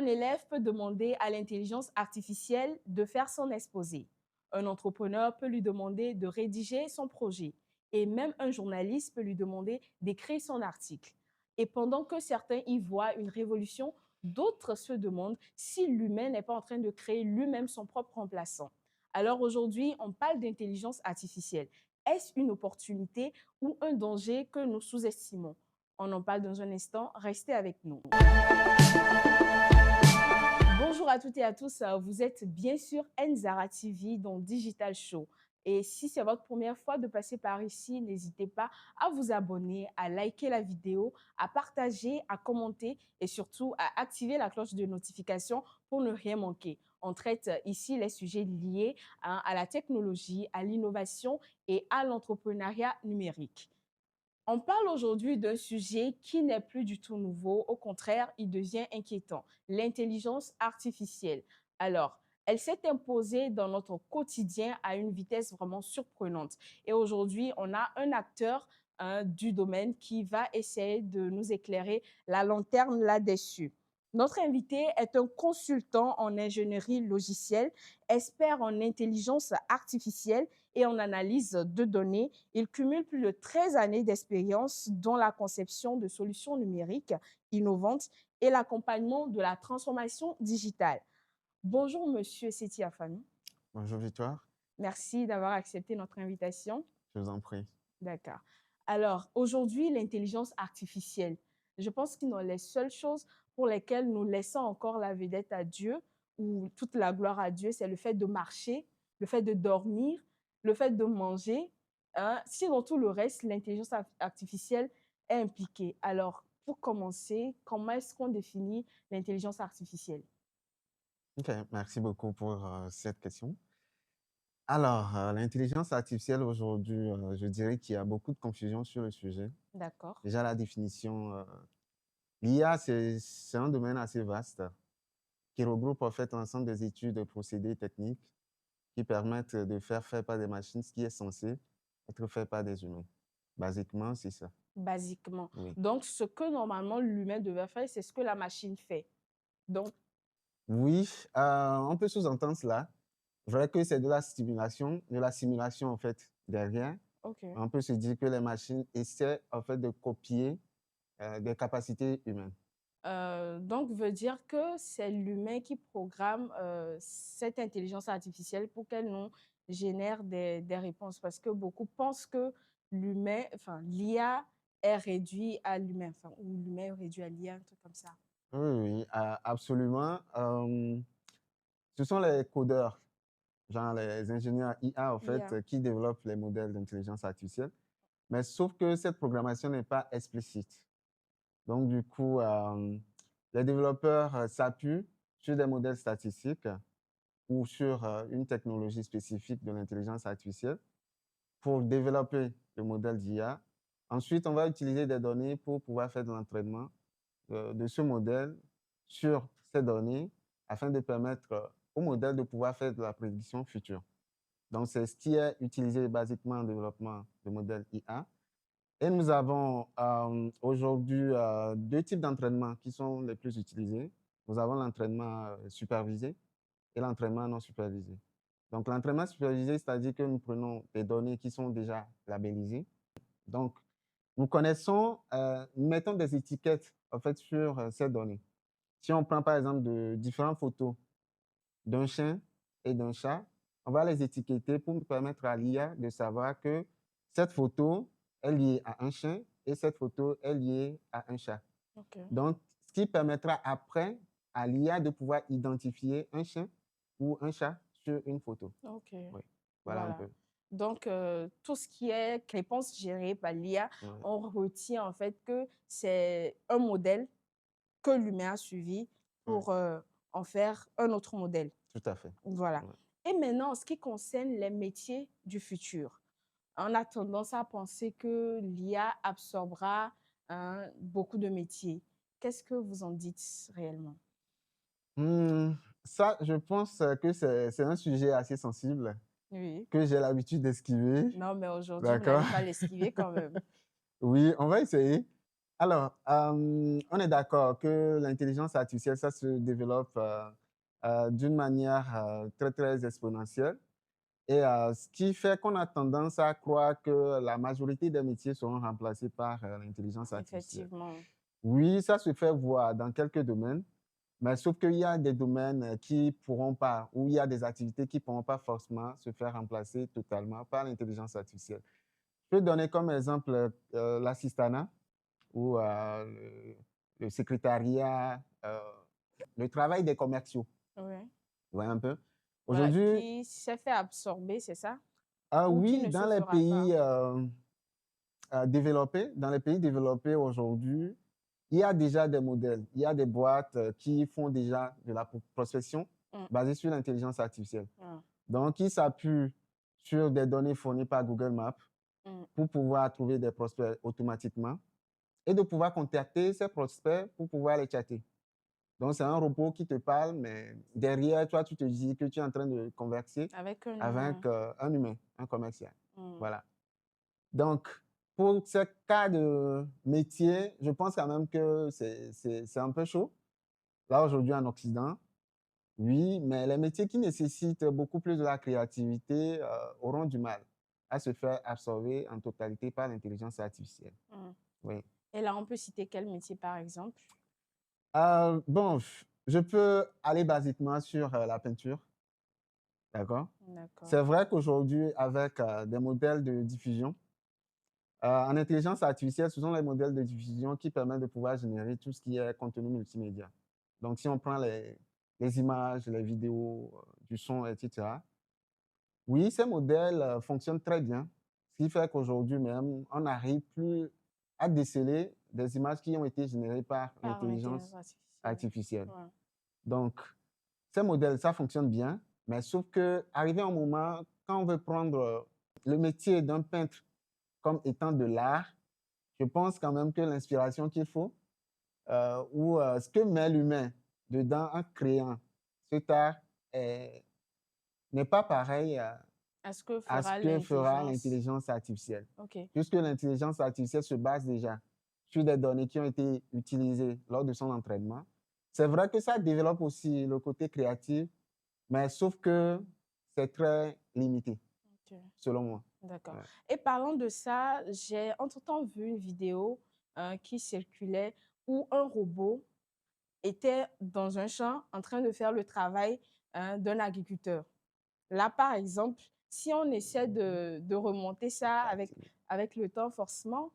Un élève peut demander à l'intelligence artificielle de faire son exposé. Un entrepreneur peut lui demander de rédiger son projet. Et même un journaliste peut lui demander d'écrire son article. Et pendant que certains y voient une révolution, d'autres se demandent si l'humain n'est pas en train de créer lui-même son propre remplaçant. Alors aujourd'hui, on parle d'intelligence artificielle. Est-ce une opportunité ou un danger que nous sous-estimons? On en parle dans un instant. Restez avec nous. Bonjour à toutes et à tous, vous êtes bien sûr Nzara TV dans Digital Show. Et si c'est votre première fois de passer par ici, n'hésitez pas à vous abonner, à liker la vidéo, à partager, à commenter et surtout à activer la cloche de notification pour ne rien manquer. On traite ici les sujets liés à la technologie, à l'innovation et à l'entrepreneuriat numérique. On parle aujourd'hui d'un sujet qui n'est plus du tout nouveau. Au contraire, il devient inquiétant. L'intelligence artificielle. Alors, elle s'est imposée dans notre quotidien à une vitesse vraiment surprenante. Et aujourd'hui, on a un acteur du domaine qui va essayer de nous éclairer la lanterne là-dessus. Notre invité est un consultant en ingénierie logicielle, expert en intelligence artificielle et en analyse de données. Il cumule plus de 13 années d'expérience dans la conception de solutions numériques innovantes et l'accompagnement de la transformation digitale. Bonjour, Monsieur Seti Afanu. Bonjour Victoire, Merci d'avoir accepté notre invitation. je vous en prie. D'accord. Alors, aujourd'hui, l'intelligence artificielle, je pense que les seules choses pour lesquelles nous laissons encore la vedette à Dieu ou toute la gloire à Dieu, c'est le fait de marcher, le fait de dormir, le fait de manger. Si dans tout le reste, l'intelligence artificielle est impliquée. Alors, pour commencer, comment est-ce qu'on définit l'intelligence artificielle? Ok, merci beaucoup pour cette question. Alors, l'intelligence artificielle aujourd'hui, je dirais qu'il y a beaucoup de confusion sur le sujet. D'accord. Déjà, la définition, l'IA, c'est un domaine assez vaste qui regroupe en fait l'ensemble des études, de procédés techniques qui permettent de faire fait par des machines ce qui est censé être fait par des humains. Basiquement, c'est ça. Basiquement. Oui. Donc, ce que normalement l'humain devait faire, c'est ce que la machine fait. Donc, Oui, on peut sous-entendre cela. Je dirais que c'est de la simulation en fait derrière. OK. On peut se dire que les machines essaient en fait de copier des capacités humaines. Donc, veut dire que c'est l'humain qui programme cette intelligence artificielle pour qu'elle nous génère des réponses. Parce que beaucoup pensent que l'humain, enfin, l'IA est réduit à l'humain, enfin, ou l'humain est réduit à l'IA, un truc comme ça. Oui, oui, absolument. Ce sont les codeurs, genre les ingénieurs IA en fait, IA. qui développent les modèles d'intelligence artificielle. Mais sauf que cette programmation n'est pas explicite. Donc, du coup, les développeurs s'appuient sur des modèles statistiques ou sur une technologie spécifique de l'intelligence artificielle pour développer le modèle d'IA. Ensuite, on va utiliser des données pour pouvoir faire de l'entraînement de ce modèle sur ces données afin de permettre au modèle de pouvoir faire de la prédiction future. Donc, c'est ce qui est utilisé basiquement en développement de modèles IA. Et nous avons aujourd'hui deux types d'entraînement qui sont les plus utilisés. Nous avons l'entraînement supervisé et l'entraînement non supervisé. Donc, l'entraînement supervisé, c'est-à-dire que nous prenons des données qui sont déjà labellisées. Donc, nous connaissons, nous mettons des étiquettes en fait sur ces données. Si on prend par exemple de différentes photos d'un chien et d'un chat, on va les étiqueter pour permettre à l'IA de savoir que cette photo est liée à un chien et cette photo est liée à un chat. OK. Donc, ce qui permettra après à l'IA de pouvoir identifier un chien ou un chat sur une photo. OK. Oui, voilà un Voilà. peu. Donc, tout ce qui est réponse gérée par l'IA, Ouais. on retient en fait que c'est un modèle que l'humain a suivi Ouais, pour en faire un autre modèle. tout à fait. Voilà. Ouais. Et maintenant, en ce qui concerne les métiers du futur, on a tendance à penser que l'IA absorbera beaucoup de métiers. Qu'est-ce que vous en dites réellement? Ça, je pense que c'est un sujet assez sensible Oui. que j'ai l'habitude d'esquiver. Non, mais aujourd'hui, vous D'accord? n'allez pas l'esquiver quand même. Oui, on va essayer. Alors, on est d'accord que l'intelligence artificielle, ça se développe d'une manière très, très exponentielle. Et ce qui fait qu'on a tendance à croire que la majorité des métiers seront remplacés par l'intelligence artificielle. Effectivement. Oui, ça se fait voir dans quelques domaines, mais sauf qu'il y a des domaines qui pourront pas, ou il y a des activités qui ne pourront pas forcément se faire remplacer totalement par l'intelligence artificielle. Je peux donner comme exemple l'assistanat ou le secrétariat, le travail des commerciaux. Oui. Vous voyez un peu? Voilà, Aujourd'hui, qui s'est fait absorber, c'est ça? ah Ou qui oui, ne se fera pas? dans les pays développés aujourd'hui, il y a déjà des modèles, il y a des boîtes qui font déjà de la prospection Mm, basée sur l'intelligence artificielle. mm, Donc, ils s'appuient sur des données fournies par Google Maps mm. pour pouvoir trouver des prospects automatiquement et de pouvoir contacter ces prospects pour pouvoir les chatter. Donc, c'est un robot qui te parle, mais derrière, toi, tu te dis que tu es en train de converser Avec un humain. avec un humain, un commercial. Mm. Voilà. Donc, pour ce cas de métier, je pense quand même que c'est un peu chaud. Là, aujourd'hui, en Occident, oui, mais les métiers qui nécessitent beaucoup plus de la créativité auront du mal à se faire absorber en totalité par l'intelligence artificielle. Mm. Oui. Et là, on peut citer quel métier, par exemple? Bon, je peux aller basiquement sur la peinture, d'accord? D'accord. C'est vrai qu'aujourd'hui, avec des modèles de diffusion, en intelligence artificielle, ce sont les modèles de diffusion qui permettent de pouvoir générer tout ce qui est contenu multimédia. Donc, si on prend les images, les vidéos, du son, etc., oui, ces modèles fonctionnent très bien, ce qui fait qu'aujourd'hui même, on n'arrive plus à déceler des images qui ont été générées par Par l'intelligence l'intelligence artificielle. artificielle. Ouais. Donc, ces modèles, ça fonctionne bien, mais sauf qu'arrivé un moment, quand on veut prendre le métier d'un peintre comme étant de l'art, je pense quand même que l'inspiration qu'il faut, ou ce que met l'humain dedans en créant cet art n'est pas pareil À ce que à ce fera que fera l'intelligence? l'intelligence artificielle. Ok. Puisque l'intelligence artificielle se base déjà sur des données qui ont été utilisées lors de son entraînement. C'est vrai que ça développe aussi le côté créatif, mais sauf que c'est très limité, Ok. selon moi. D'accord. Ouais. Et parlant de ça, j'ai entre-temps vu une vidéo qui circulait où un robot était dans un champ en train de faire le travail d'un agriculteur. Là, par exemple, si on essaie de remonter ça avec le temps, forcément,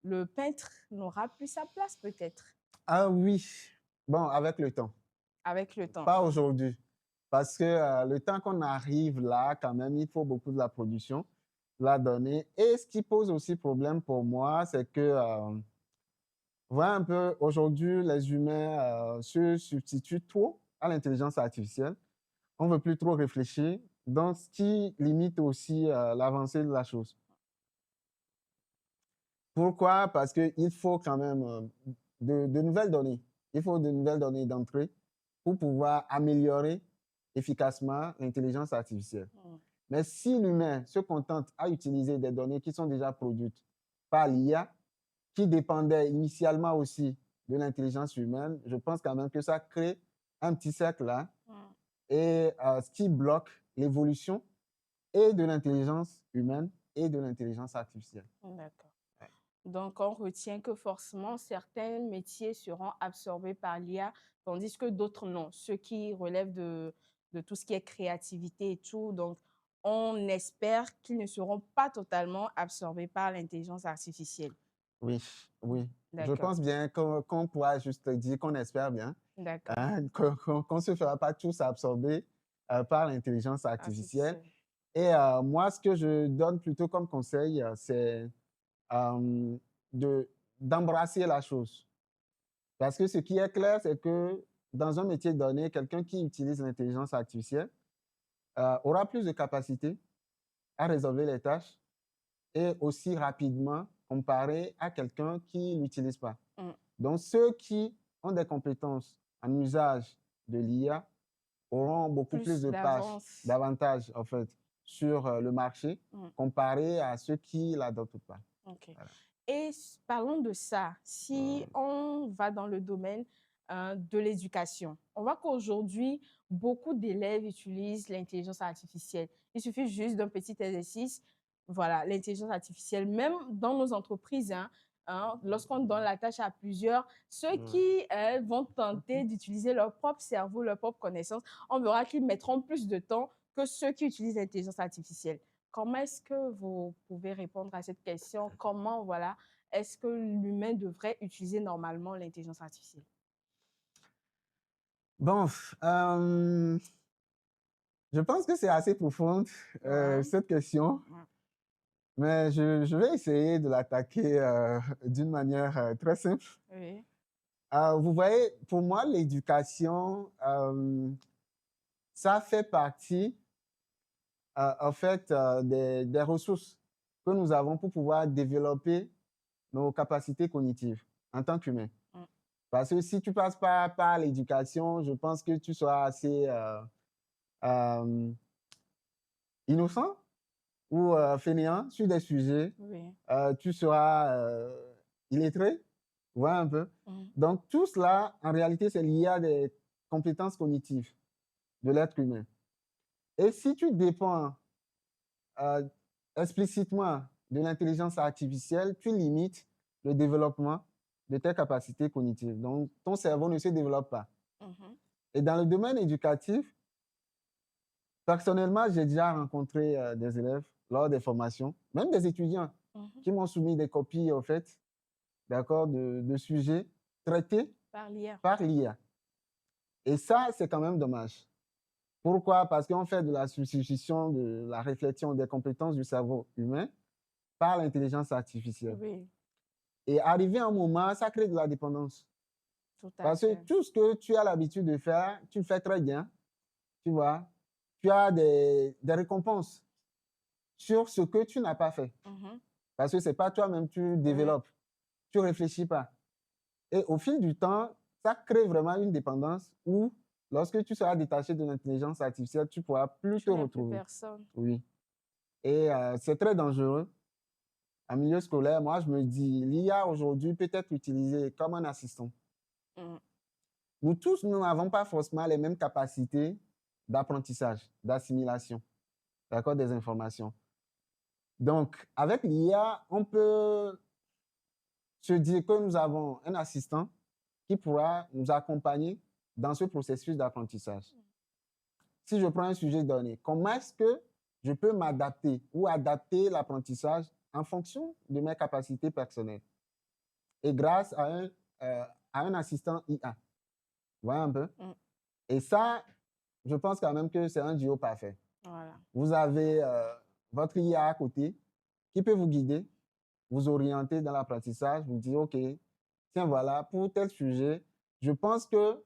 le peintre n'aura plus sa place peut-être Ah oui, bon, avec le temps. avec le temps. Pas aujourd'hui. Parce que le temps qu'on arrive là, quand même, il faut beaucoup de la production, de la donnée. Et ce qui pose aussi problème pour moi, c'est que, voilà un peu, aujourd'hui, les humains se substituent trop à l'intelligence artificielle. On ne veut plus trop réfléchir, donc ce qui limite aussi l'avancée de la chose. Pourquoi? Parce qu'il faut quand même de nouvelles données. Il faut de nouvelles données d'entrée pour pouvoir améliorer efficacement l'intelligence artificielle. Mm. Mais si l'humain se contente à utiliser des données qui sont déjà produites par l'IA, qui dépendaient initialement aussi de l'intelligence humaine, je pense quand même que ça crée un petit cercle là Mm. et ce qui bloque l'évolution et de l'intelligence humaine et de l'intelligence artificielle. D'accord. Ouais. Donc, on retient que forcément, certains métiers seront absorbés par l'IA, tandis que d'autres non. Ceux qui relèvent de tout ce qui est créativité et tout. Donc, on espère qu'ils ne seront pas totalement absorbés par l'intelligence artificielle. Oui, oui. Je D'accord, pense bien qu'on pourra juste dire qu'on espère bien, d'accord. hein, qu'on ne se fera pas tous absorber par l'intelligence artificielle. Artificielle. Et moi, ce que je donne plutôt comme conseil, c'est euh, de, d'embrasser la chose. Parce que ce qui est clair, c'est que dans un métier donné, quelqu'un qui utilise l'intelligence artificielle aura plus de capacité à résolver les tâches et aussi rapidement comparé à quelqu'un qui ne l'utilise pas. Mm. Donc, ceux qui ont des compétences en usage de l'IA auront beaucoup plus Plus de pages, d'avance. d'avantages en fait, sur le marché Mm. comparé à ceux qui ne l'adoptent pas. Ok. Voilà. Et parlons de ça, si on va dans le domaine de l'éducation, on voit qu'aujourd'hui, beaucoup d'élèves utilisent l'intelligence artificielle. Il suffit juste d'un petit exercice, voilà, l'intelligence artificielle, même dans nos entreprises, lorsqu'on donne la tâche à plusieurs, ceux qui vont tenter d'utiliser leur propre cerveau, leur propre connaissance, on verra qu'ils mettront plus de temps que ceux qui utilisent l'intelligence artificielle. Comment est-ce que vous pouvez répondre à cette question? Comment, voilà, est-ce que l'humain devrait utiliser normalement l'intelligence artificielle? Bon, je pense que c'est assez profond, Ouais, cette question, ouais, mais je vais essayer de l'attaquer d'une manière très simple. oui, Vous voyez, pour moi, l'éducation, ça fait partie, en fait, des ressources que nous avons pour pouvoir développer nos capacités cognitives en tant qu'humain. mm, Parce que si tu passes pas par l'éducation, je pense que tu seras assez euh, innocent ou fainéant sur des sujets. oui, Tu seras illettré, voilà un peu. mm, Donc, tout cela, en réalité, c'est lié à des compétences cognitives de l'être humain. Et si tu dépends euh, explicitement de l'intelligence artificielle, tu limites le développement de tes capacités cognitives. Donc, ton cerveau ne se développe pas. mhm, Et dans le domaine éducatif, personnellement, j'ai déjà rencontré des élèves lors des formations, même des étudiants mhm. qui m'ont soumis des copies, en fait, d'accord, de sujets traités Par l'IA. par l'IA. Et ça, c'est quand même dommage. Pourquoi? Parce qu'on fait de la substitution de la réflexion des compétences du cerveau humain par l'intelligence artificielle. Oui, Et arrivé à un moment, ça crée de la dépendance. tout à Parce que fait. tout ce que tu as l'habitude de faire, tu le fais très bien, tu vois. Tu as des récompenses sur ce que tu n'as pas fait. Mhm, Parce que ce n'est pas toi-même, tu oui, développes, tu ne réfléchis pas. Et au fil du temps, ça crée vraiment une dépendance où, lorsque tu seras détaché de l'intelligence artificielle, tu ne pourras plus te tu n'es plus retrouver. personne. Oui. Et c'est très dangereux. En milieu scolaire, moi, je me dis, l'IA aujourd'hui peut être utilisée comme un assistant. Mm, Nous tous, nous n'avons pas forcément les mêmes capacités d'apprentissage, d'assimilation, d'accord, des informations. Donc, avec l'IA, on peut se dire que nous avons un assistant qui pourra nous accompagner dans ce processus d'apprentissage. Si je prends un sujet donné, comment est-ce que je peux m'adapter ou adapter l'apprentissage en fonction de mes capacités personnelles et grâce à un assistant IA. Vous voyez un peu? mm, Et ça, je pense quand même que c'est un duo parfait. voilà. Vous avez votre IA à côté qui peut vous guider, vous orienter dans l'apprentissage, vous dire, OK, tiens, voilà, pour tel sujet, je pense que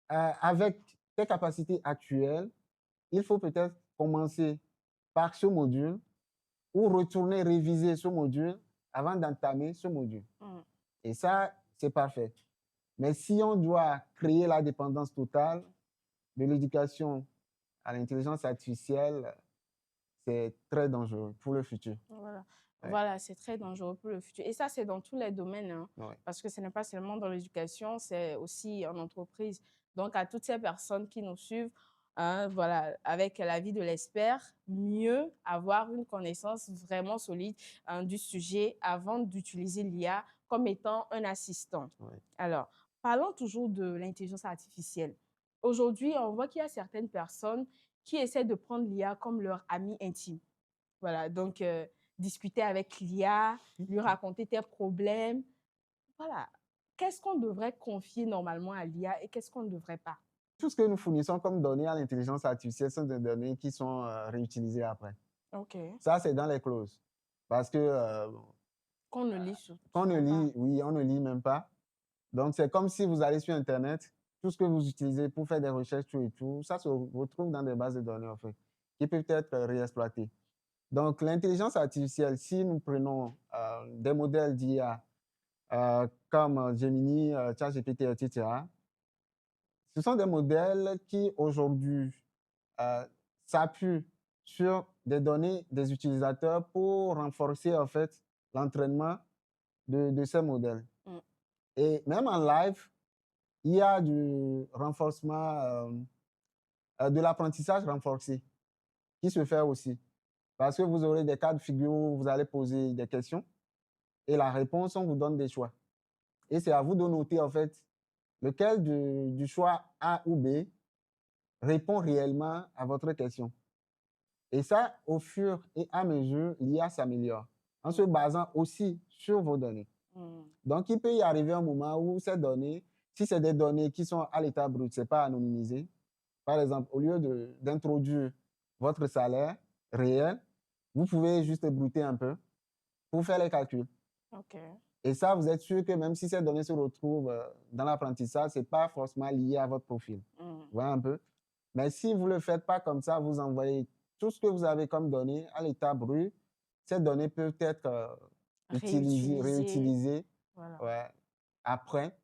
avec tes capacités actuelles, il faut peut-être commencer par ce module ou retourner réviser ce module avant d'entamer ce module. Mm, Et ça, c'est parfait. Mais si on doit créer la dépendance totale de l'éducation à l'intelligence artificielle, c'est très dangereux pour le futur. voilà. Ouais, Voilà, c'est très dangereux pour le futur. Et ça, c'est dans tous les domaines, ouais. parce que ce n'est pas seulement dans l'éducation, c'est aussi en entreprise. Donc, à toutes ces personnes qui nous suivent, voilà, avec l'avis de l'expert, mieux avoir une connaissance vraiment solide du sujet avant d'utiliser l'IA comme étant un assistant. Ouais. Alors, parlons toujours de l'intelligence artificielle. Aujourd'hui, on voit qu'il y a certaines personnes qui essaient de prendre l'IA comme leur ami intime. Voilà, donc discuter avec l'IA, lui raconter tes problèmes. Voilà. Qu'est-ce qu'on devrait confier normalement à l'IA et qu'est-ce qu'on ne devrait pas? Tout ce que nous fournissons comme données à l'intelligence artificielle sont des données qui sont réutilisées après. OK. Ça, c'est dans les clauses. Parce que Qu'on ne lit quand on ne souvent pas. lit, oui, on ne lit même pas. Donc, c'est comme si vous allez sur Internet, tout ce que vous utilisez pour faire des recherches, tout et tout, ça se retrouve dans des bases de données, en fait, qui peuvent être réexploitées. Donc, l'intelligence artificielle, si nous prenons des modèles d'IA comme Gemini, ChatGPT, etc., ce sont des modèles qui, aujourd'hui, s'appuient sur des données des utilisateurs pour renforcer, en fait, l'entraînement de ces modèles. Mm. Et même en live, il y a du renforcement, de l'apprentissage renforcé qui se fait aussi. Parce que vous aurez des cas de figure où vous allez poser des questions et la réponse, on vous donne des choix. Et c'est à vous de noter, en fait, lequel du choix A ou B répond réellement à votre question. Et ça, au fur et à mesure, l'IA s'améliore en se basant aussi sur vos données. Mm. Donc, il peut y arriver un moment où ces données, si c'est des données qui sont à l'état brut, ce n'est pas anonymisé. Par exemple, au lieu d'introduire votre salaire réel, vous pouvez juste brouter un peu pour faire les calculs. OK. Et ça, vous êtes sûr que même si ces données se retrouvent dans l'apprentissage, ce n'est pas forcément lié à votre profil. Mm. Vous voyez un peu? Mais si vous ne le faites pas comme ça, vous envoyez tout ce que vous avez comme données à l'état brut, ces données peuvent être réutilisées Voilà. ouais, après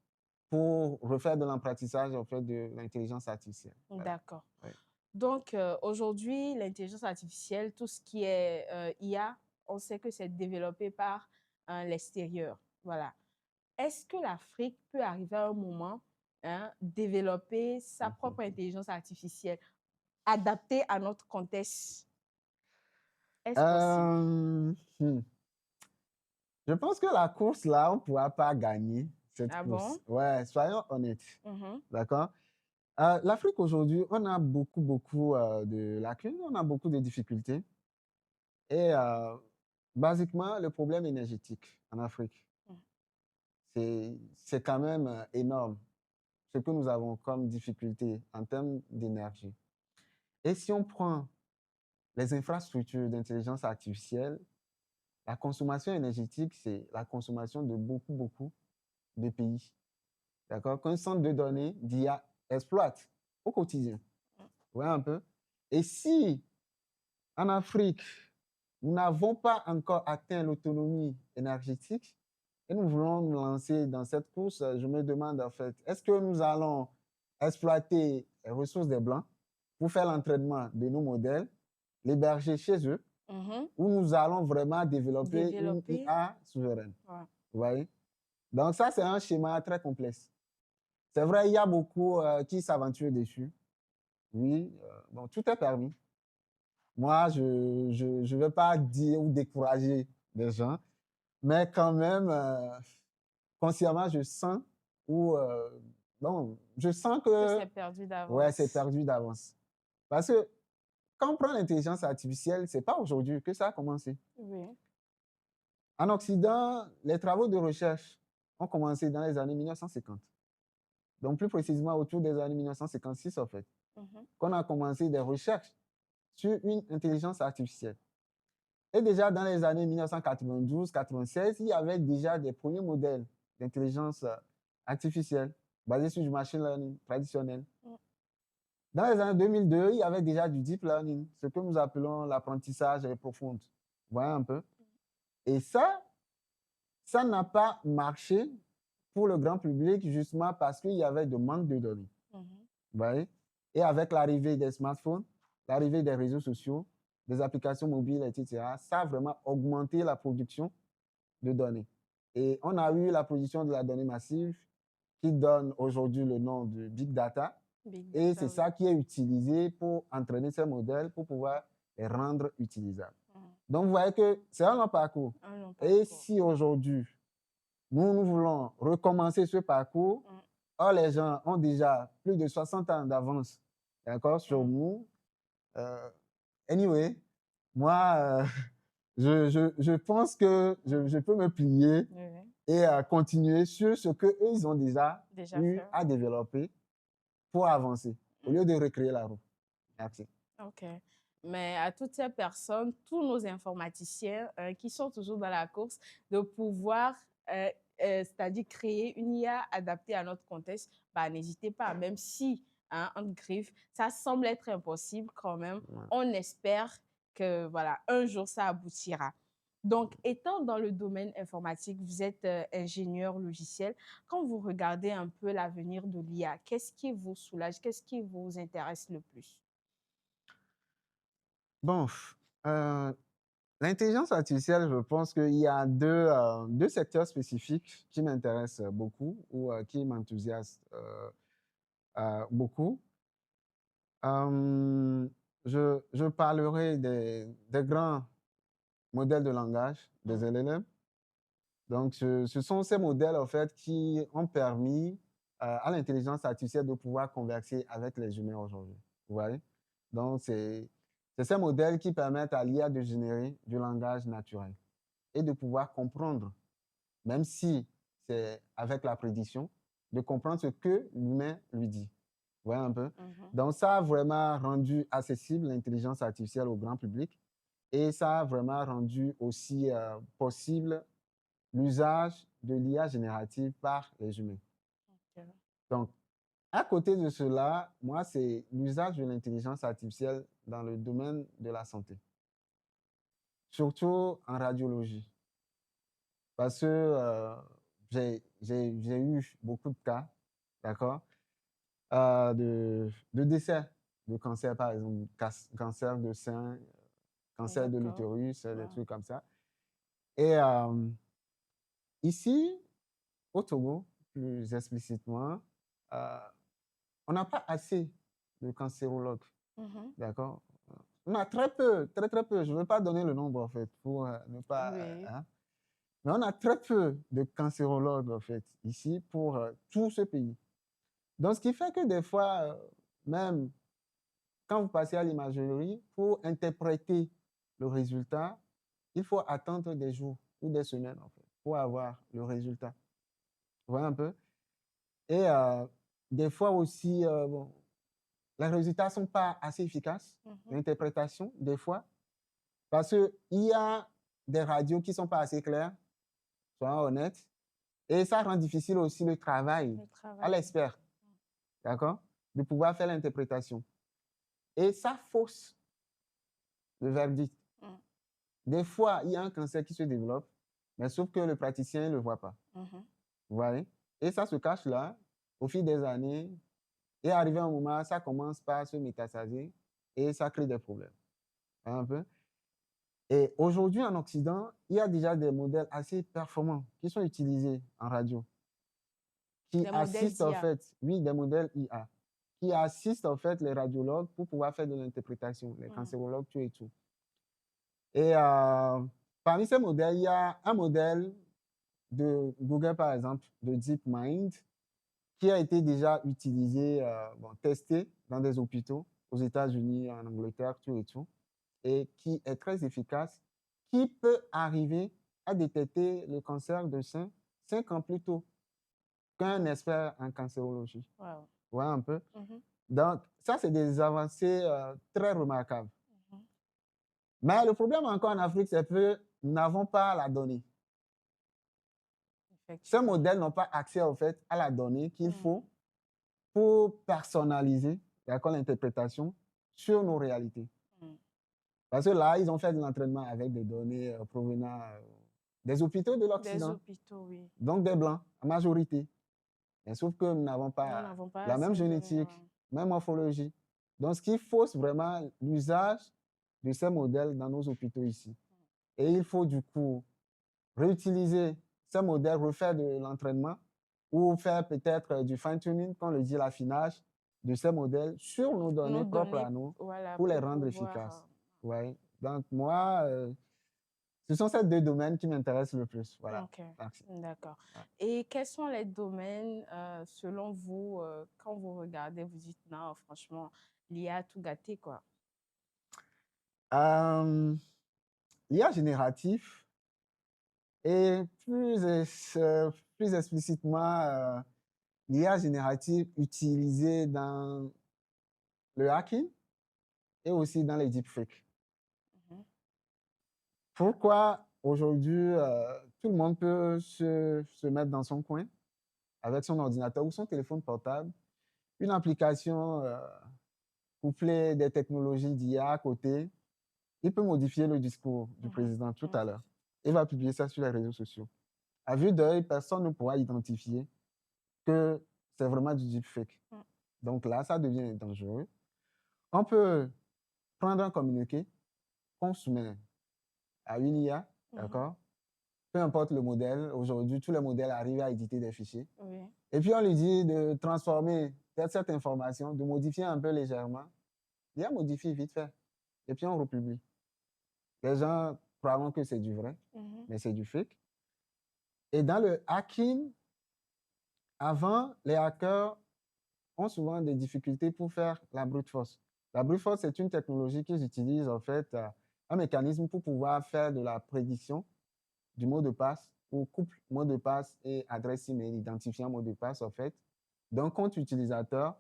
pour refaire de l'apprentissage en fait, de l'intelligence artificielle. Voilà. D'accord. Ouais. Donc, aujourd'hui, l'intelligence artificielle, tout ce qui est IA, on sait que c'est développé par l'extérieur. Voilà. Est-ce que l'Afrique peut arriver à un moment, développer sa propre intelligence artificielle adaptée à notre contexte? Est-ce possible? Je pense que la course, là, on ne pourra pas gagner cette Ah course. bon? Ouais, soyons honnêtes. Mhm. D'accord? L'Afrique aujourd'hui, on a beaucoup de lacunes, on a beaucoup de difficultés. Et basiquement, le problème énergétique en Afrique, c'est quand même énorme ce que nous avons comme difficulté en termes d'énergie. Et si on prend les infrastructures d'intelligence artificielle, la consommation énergétique, c'est la consommation de beaucoup de pays. D'accord? Qu'un centre de données d'IA exploite au quotidien. Vous voyez un peu? Et si en Afrique, nous n'avons pas encore atteint l'autonomie énergétique et nous voulons nous lancer dans cette course, je me demande en fait, est-ce que nous allons exploiter les ressources des Blancs pour faire l'entraînement de nos modèles, l'héberger chez eux, ou nous allons vraiment développer une IA souveraine? Ouais. Vous voyez? Donc ça, c'est un schéma très complexe. C'est vrai, il y a beaucoup qui s'aventurent dessus. Oui, bon, tout est permis. Moi, je ne vais pas dire ou décourager les gens, mais quand même, consciemment, je sens je sens que c'est perdu d'avance. Ouais, c'est perdu d'avance. Parce que quand on prend l'intelligence artificielle, ce n'est pas aujourd'hui que ça a commencé. Oui. En Occident, les travaux de recherche ont commencé dans les années 1950. Donc, plus précisément autour des années 1956, en fait, qu'on a commencé des recherches sur une intelligence artificielle. Et déjà dans les années 1992-96, il y avait déjà des premiers modèles d'intelligence artificielle basés sur du machine learning traditionnel. Dans les années 2002, il y avait déjà du deep learning, ce que nous appelons l'apprentissage profond. Vous voyez un peu? Et ça n'a pas marché pour le grand public justement parce qu'il y avait de manque de données. Vous voyez? Et avec l'arrivée des smartphones, l'arrivée des réseaux sociaux, des applications mobiles, etc., ça a vraiment augmenté la production de données. Et on a eu la production de la donnée massive qui donne aujourd'hui le nom de Big Data. Et c'est ça qui est utilisé pour entraîner ces modèles pour pouvoir les rendre utilisables. Donc, vous voyez que c'est un long parcours. Et si aujourd'hui, nous voulons recommencer ce parcours, or les gens ont déjà plus de 60 ans d'avance, d'accord, sur nous. Anyway, moi, je pense que je peux me plier et continuer sur ce qu'eux, ils ont déjà eu à développer pour avancer, au lieu de recréer la roue. Merci. OK. Mais à toutes ces personnes, tous nos informaticiens qui sont toujours dans la course, de pouvoir, c'est-à-dire créer une IA adaptée à notre contexte, bah, n'hésitez pas, même si, entre griffes, ça semble être impossible quand même, on espère que, voilà, un jour, ça aboutira. Donc, étant dans le domaine informatique, vous êtes ingénieur logiciel. Quand vous regardez un peu l'avenir de l'IA, qu'est-ce qui vous soulage? Qu'est-ce qui vous intéresse le plus? Bon, L'intelligence artificielle, je pense qu'il y a deux secteurs spécifiques qui m'intéressent beaucoup ou qui m'enthousiasment beaucoup. Euh, je parlerai des grands modèles de langage, des LLM. Donc, ce sont ces modèles, en fait, qui ont permis à l'intelligence artificielle de pouvoir converser avec les humains aujourd'hui. Vous voyez? Donc, c'est ces modèles qui permettent à l'IA de générer du langage naturel et de pouvoir comprendre, même si c'est avec la prédiction, de comprendre ce que l'humain lui dit. Vous voyez un peu? Donc, ça a vraiment rendu accessible l'intelligence artificielle au grand public et ça a vraiment rendu aussi possible l'usage de l'IA générative par les humains. Ok. Donc, à côté de cela, moi, c'est l'usage de l'intelligence artificielle dans le domaine de la santé, surtout en radiologie. Parce que j'ai eu beaucoup de cas, d'accord, de décès de cancer, par exemple, cancer de sein, cancer de D'accord. l'utérus, des Wow. trucs comme ça. Et ici, au Togo, plus explicitement, euh, on n'a pas assez de cancérologues, d'accord? On a très peu, très très peu. Je ne veux pas donner le nombre en fait pour ne pas, Oui. hein. Mais on a très peu de cancérologues en fait ici pour tout ce pays. Donc ce qui fait que des fois, même quand vous passez à l'imagerie, pour interpréter le résultat, il faut attendre des jours ou des semaines en fait pour avoir le résultat. Vous voyez un peu? Et des fois aussi, bon, les résultats ne sont pas assez efficaces, l'interprétation, des fois, parce qu'il y a des radios qui ne sont pas assez claires, soyons honnêtes, et ça rend difficile aussi le travail Le à travail. l'expert, d'accord, de pouvoir faire l'interprétation. Et ça fausse le verdict. Des fois, il y a un cancer qui se développe, mais sauf que le praticien ne le voit pas. Vous voyez? Et ça se cache là, au fil des années, et arrivé un moment, ça commence par se métastaser et ça crée des problèmes. Un peu. Et aujourd'hui, en Occident, il y a déjà des modèles assez performants qui sont utilisés en radio, qui Des modèles assistent en d'IA. fait, oui, des modèles IA, qui assistent en fait les radiologues pour pouvoir faire de l'interprétation, les cancérologues, tout et tout. Et parmi ces modèles, il y a un modèle de Google, par exemple, de DeepMind, qui a été déjà utilisé, bon, testé dans des hôpitaux aux États-Unis, en Angleterre, tout et tout, et qui est très efficace, qui peut arriver à détecter le cancer de sein 5 ans plus tôt qu'un expert en cancérologie. Wow. Vous voyez un peu? Donc, ça, c'est des avancées très remarquables. Mais le problème encore en Afrique, c'est que nous n'avons pas la donnée. Ces modèles n'ont pas accès, en fait, à la donnée qu'il faut pour personnaliser, d'accord, l'interprétation sur nos réalités. Parce que là, ils ont fait de l'entraînement avec des données provenant des hôpitaux de Des l'Occident, hôpitaux, oui. donc des Blancs, en majorité. Mais sauf que nous n'avons Nous pas n'avons pas la même assez de... génétique, même morphologie. Donc, ce qui fausse vraiment l'usage de ces modèles dans nos hôpitaux ici. Et il faut du coup réutiliser ces modèles, refaire de l'entraînement ou faire peut-être du fine-tuning, comme le dit l'affinage de ces modèles sur nos données propres à nous voilà, pour les pour rendre pouvoir... efficaces. Ouais. Donc, moi, ce sont ces deux domaines qui m'intéressent le plus. Voilà. Ok, Merci. d'accord. Ouais. Et quels sont les domaines, selon vous, quand vous regardez, vous dites, non, franchement, l'IA a tout gâté, quoi. L'IA génératif et plus explicitement, l'IA générative utilisée dans le hacking et aussi dans les deepfakes. Pourquoi aujourd'hui, tout le monde peut se mettre dans son coin avec son ordinateur ou son téléphone portable, une application couplée des technologies d'IA à côté, il peut modifier le discours du président tout à l'heure. Il va publier ça sur les réseaux sociaux. À vue d'œil, personne ne pourra identifier que c'est vraiment du deepfake. Donc là, ça devient dangereux. On peut prendre un communiqué qu'on soumet à une IA, Mhm. d'accord? Peu importe le modèle, aujourd'hui, tous les modèles arrivent à éditer des fichiers. Oui. Et puis, on lui dit de transformer cette information, de modifier un peu légèrement. L'IA modifie vite fait. Et puis, on republie. Les gens croiront que c'est du vrai, Mhm. mais c'est du fake. Et dans le hacking, avant, les hackers ont souvent des difficultés pour faire la brute force. La brute force, c'est une technologie qu'ils utilisent, en fait, un mécanisme pour pouvoir faire de la prédiction du mot de passe ou couple mot de passe et adresse email, identifiant mot de passe, en fait, d'un compte utilisateur,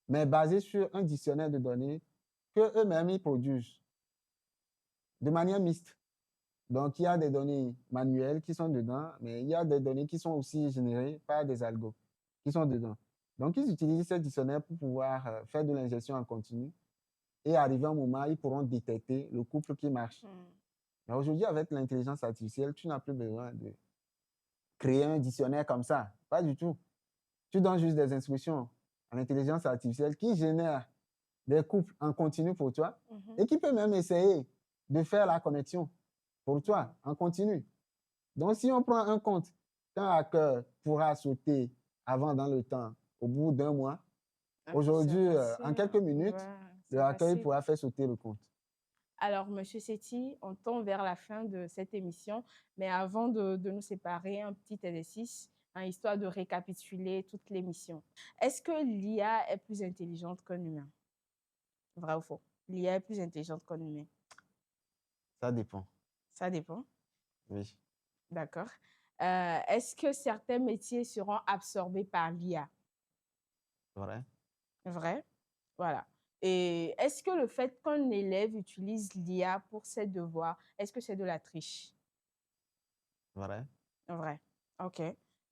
mais basé sur un dictionnaire de données que eux-mêmes ils produisent de manière mixte. Donc, il y a des données manuelles qui sont dedans, mais il y a des données qui sont aussi générées par des algos qui sont dedans. Donc, ils utilisent ces dictionnaires pour pouvoir faire de l'ingestion en continu et arriver à un moment, ils pourront détecter le couple qui marche. Mais aujourd'hui, avec l'intelligence artificielle, tu n'as plus besoin de créer un dictionnaire comme ça. Pas du tout. Tu donnes juste des instructions à l'intelligence artificielle qui génère des couples en continu pour toi Mhm. et qui peut même essayer de faire la connexion pour toi en continu. Donc, si on prend un compte qu'un hacker pourra sauter avant dans le temps, au bout d'un mois, Ah, c'est aujourd'hui, en facile. quelques minutes, Ouais, le c'est hacker il facile. pourra faire sauter le compte. Alors, Monsieur Setti, on tend vers la fin de cette émission, mais avant de nous séparer, un petit exercice, hein, histoire de récapituler toute l'émission. Est-ce que l'IA est plus intelligente qu'un humain? Vrai ou faux? L'IA est plus intelligente qu'un humain? Ça dépend. Ça dépend. Oui, D'accord. Est-ce que certains métiers seront absorbés par l'IA? vrai, Vrai. Voilà. Et est-ce que le fait qu'un élève utilise l'IA pour ses devoirs, est-ce que c'est de la triche? vrai. Vrai. OK.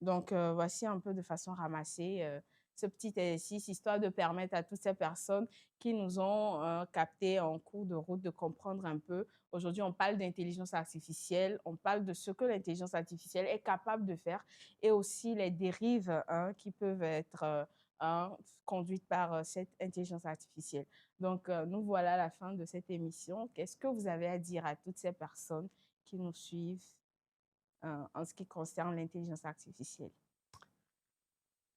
Donc, voici un peu de façon ramassée ce petit exercice, histoire de permettre à toutes ces personnes qui nous ont capté en cours de route de comprendre un peu. Aujourd'hui, on parle d'intelligence artificielle, on parle de ce que l'intelligence artificielle est capable de faire et aussi les dérives hein, qui peuvent être hein, conduites par cette intelligence artificielle. Donc, nous voilà à la fin de cette émission. Qu'est-ce que vous avez à dire à toutes ces personnes qui nous suivent en ce qui concerne l'intelligence artificielle?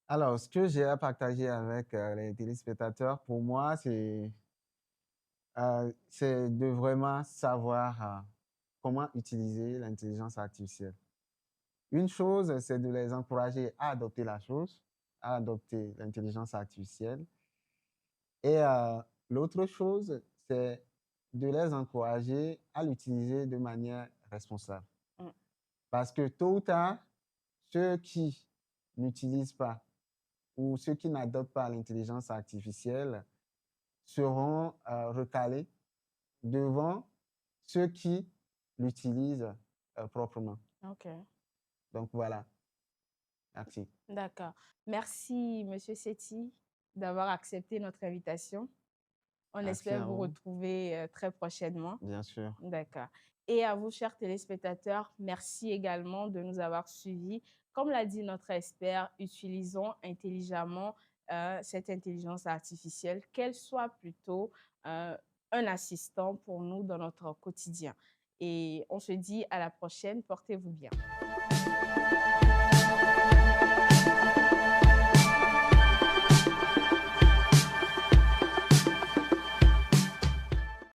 Alors, ce que j'ai à partager avec les téléspectateurs, pour moi, c'est de vraiment savoir comment utiliser l'intelligence artificielle. Une chose, c'est de les encourager à adopter la chose, à adopter l'intelligence artificielle. Et l'autre chose, c'est de les encourager à l'utiliser de manière responsable. Mm. Parce que tôt ou tard, ceux qui n'utilisent pas ou ceux qui n'adoptent pas l'intelligence artificielle seront recalés devant ceux qui l'utilisent proprement. OK, Donc voilà, merci. d'accord. Merci, Monsieur Setti, d'avoir accepté notre invitation. On Merci espère à vous vous, retrouver très prochainement. bien sûr. D'accord. Et à vous, chers téléspectateurs, merci également de nous avoir suivis. Comme l'a dit notre expert, utilisons intelligemment cette intelligence artificielle, qu'elle soit plutôt un assistant pour nous dans notre quotidien. Et on se dit à la prochaine. Portez-vous bien.